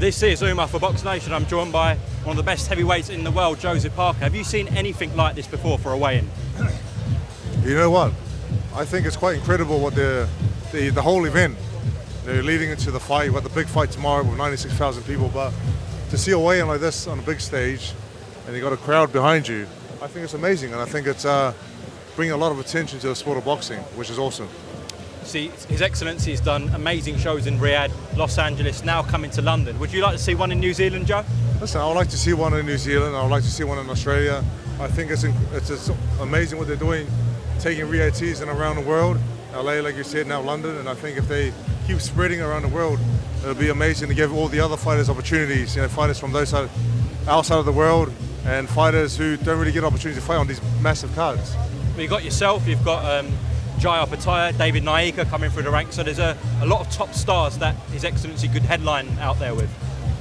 This is Umar for BoxNation. I'm joined by one of the best heavyweights in the world, Joseph Parker. Have you seen anything like this before for a weigh-in? You know what? I think it's quite incredible what the whole event. They're leading into the fight. We've got the big fight tomorrow with 96,000 people, but to see a weigh-in like this on a big stage and you got a crowd behind you, I think it's amazing, and I think it's bringing a lot of attention to the sport of boxing, which is awesome. See, His Excellency has done amazing shows in Riyadh, Los Angeles, now coming to London. Would you like to see one in New Zealand, Joe? Listen, I would like to see one in New Zealand. I would like to see one in Australia. I think it's amazing what they're doing, taking VATs and around the world. LA, like you said, now London, and I think if they keep spreading around the world, it'll be amazing to give all the other fighters opportunities. You know, fighters from those outside of the world, and fighters who don't really get opportunities to fight on these massive cards. Well, you've got yourself, you've got Jai Opataya, David Naika coming through the ranks, so there's a lot of top stars that His Excellency could headline out there with.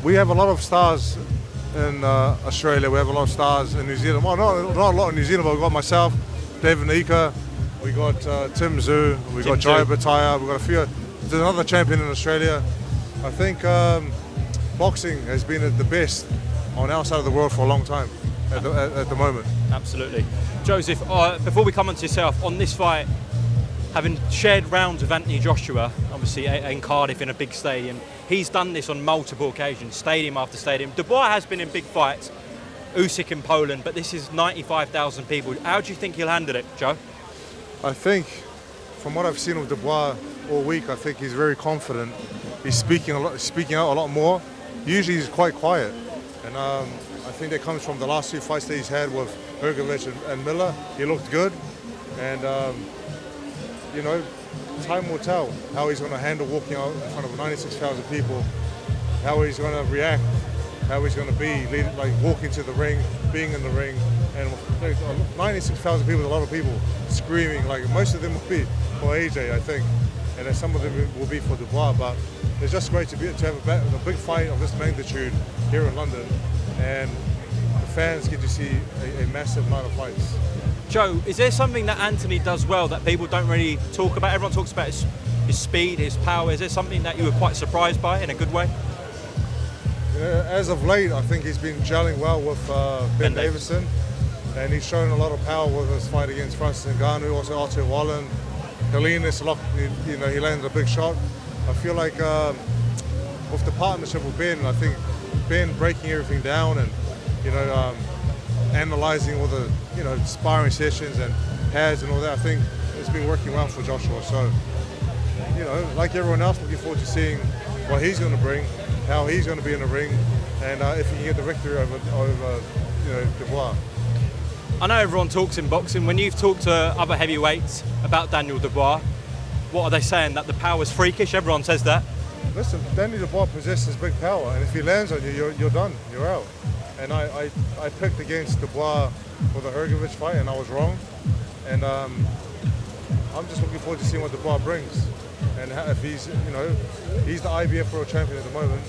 We have a lot of stars in Australia, we have a lot of stars in New Zealand. Well, not a lot in New Zealand, but we've got myself, David Naika, we got Tim Tszyu, we got Jai Opataya, we've got a few. There's another champion in Australia. I think boxing has been the best on our side of the world for a long time at the moment. Absolutely. Joseph, before we come on to yourself, on this fight, having shared rounds with Anthony Joshua, obviously in Cardiff in a big stadium, he's done this on multiple occasions, stadium after stadium. Dubois has been in big fights, Usyk in Poland, but this is 95,000 people. How do you think he'll handle it, Joe? I think, from what I've seen of Dubois all week, I think he's very confident. He's speaking out a lot more. Usually he's quite quiet, and I think that comes from the last two fights that he's had with Hrgovic and Miller. He looked good, and you know, time will tell how he's going to handle walking out in front of 96,000 people, how he's going to react, how he's going to be, like walking to the ring, being in the ring, and 96,000 people is a lot of people screaming. Like most of them will be for AJ, I think, and then some of them will be for Dubois. But it's just great to have a big fight of this magnitude here in London, and the fans get to see a massive amount of fights. Joe, is there something that Anthony does well that people don't really talk about? Everyone talks about his speed, his power. Is there something that you were quite surprised by in a good way? As of late, I think he's been gelling well with Ben Davison, and he's shown a lot of power with his fight against Francis Ngannou, also Arthur Wallen. Helenis, you know, he landed a big shot. I feel like with the partnership with Ben, I think Ben breaking everything down and, you know, analysing all the, you know, sparring sessions and pads and all that, I think it's been working well for Joshua. So, you know, like everyone else, looking forward to seeing what he's going to bring, how he's going to be in the ring, and if he can get the victory over you know, Dubois. I know everyone talks in boxing. When you've talked to other heavyweights about Daniel Dubois, what are they saying? That the power's freakish? Everyone says that. Listen, Daniel Dubois possesses big power, and if he lands on you, you're done. You're out. And I picked against Dubois for the Hrgovic fight, and I was wrong. And I'm just looking forward to seeing what Dubois brings. And if he's, you know, he's the IBF World Champion at the moment,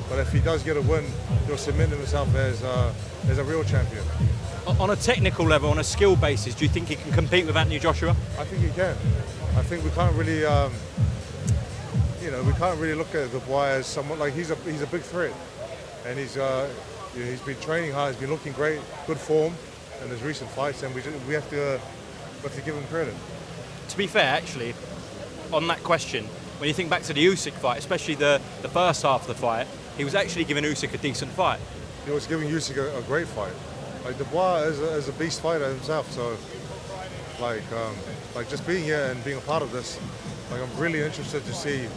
but if he does get a win, he'll cement himself as a real champion. On a technical level, on a skill basis, do you think he can compete with Anthony Joshua? I think he can. I think we can't really, you know, we can't really look at Dubois as someone like he's a big threat, and he's been training hard, he's been looking great, good form in his recent fights, and we have to give him credit. To be fair, actually, on that question, when you think back to the Usyk fight, especially the first half of the fight, he was actually giving Usyk a decent fight. He was giving Usyk a great fight. Like Dubois is a beast fighter himself, so like just being here and being a part of this, like I'm really interested to see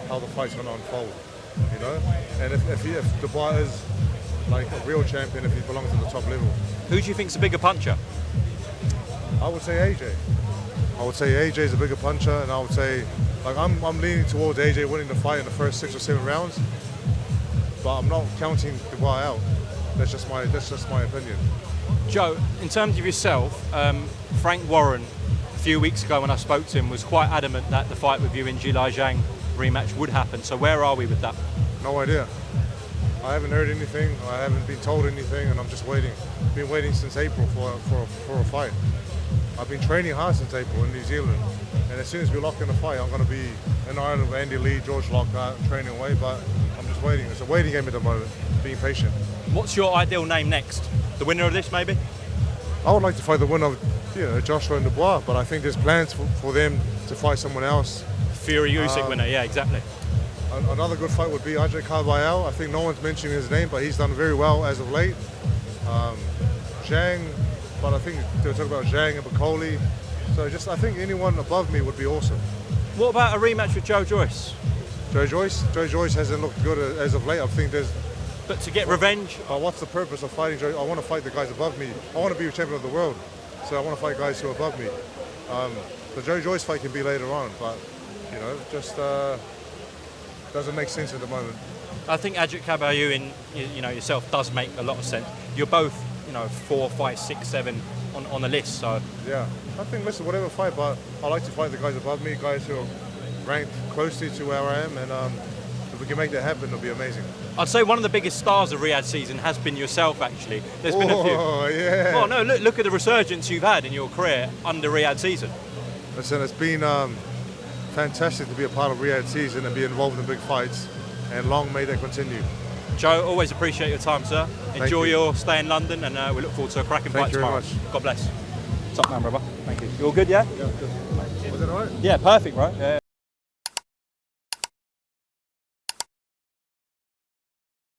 how the fight's going to unfold, you know. And if Dubois is like a real champion, if he belongs to the top level. Who do you think's a bigger puncher? I would say AJ. I would say AJ is a bigger puncher, and I would say, like I'm leaning towards AJ winning the fight in the first 6 or 7 rounds, but I'm not counting Dubois out. That's just my opinion. Joe, in terms of yourself, Frank Warren, a few weeks ago when I spoke to him, was quite adamant that the fight with you in Zhilei Zhang rematch would happen. So where are we with that? No idea. I haven't heard anything. I haven't been told anything, and I'm just waiting. Been waiting since April for a fight. I've been training hard since April in New Zealand, and as soon as we lock in the fight, I'm going to be in Ireland with Andy Lee, George Lockhart, training away, but I'm just waiting. It's a waiting game at the moment, being patient. What's your ideal name next? The winner of this, maybe? I would like to fight the winner of Joshua and Dubois, but I think there's plans for them to fight someone else. Fury Usyk winner, yeah, exactly. Another good fight would be Ajay Carvajal. I think no one's mentioning his name, but he's done very well as of late. Zhang, but I think they're talking about Zhang and Bacoli. So I think anyone above me would be awesome. What about a rematch with Joe Joyce? Joe Joyce hasn't looked good as of late. I think there's. But to get revenge? What's the purpose of fighting Joe? I want to fight the guys above me. I want to be a champion of the world, so I want to fight guys who are above me. The Joe Joyce fight can be later on, but just doesn't make sense at the moment. I think Ajit Kabayu in yourself does make a lot of sense. You're both 4, 5, 6, 7 on the list, so yeah. I think whatever fight, but I like to fight the guys above me, guys who are ranked closely to where I am, and if we can make that happen, it'll be amazing. I'd say one of the biggest stars of Riyadh season has been yourself, actually. There's been a few. Oh, yeah. Oh, no, look at the resurgence you've had in your career under Riyadh season. Listen, it's been fantastic to be a part of Riyadh season and be involved in big fights, and long may that continue. Joe, always appreciate your time, sir. Enjoy your stay in London, and we look forward to a cracking fight tomorrow. Thank you very much. God bless. Top man, brother. Thank you. You all good, yeah? Yeah, good. Was that all right? Yeah, perfect, bro. Yeah.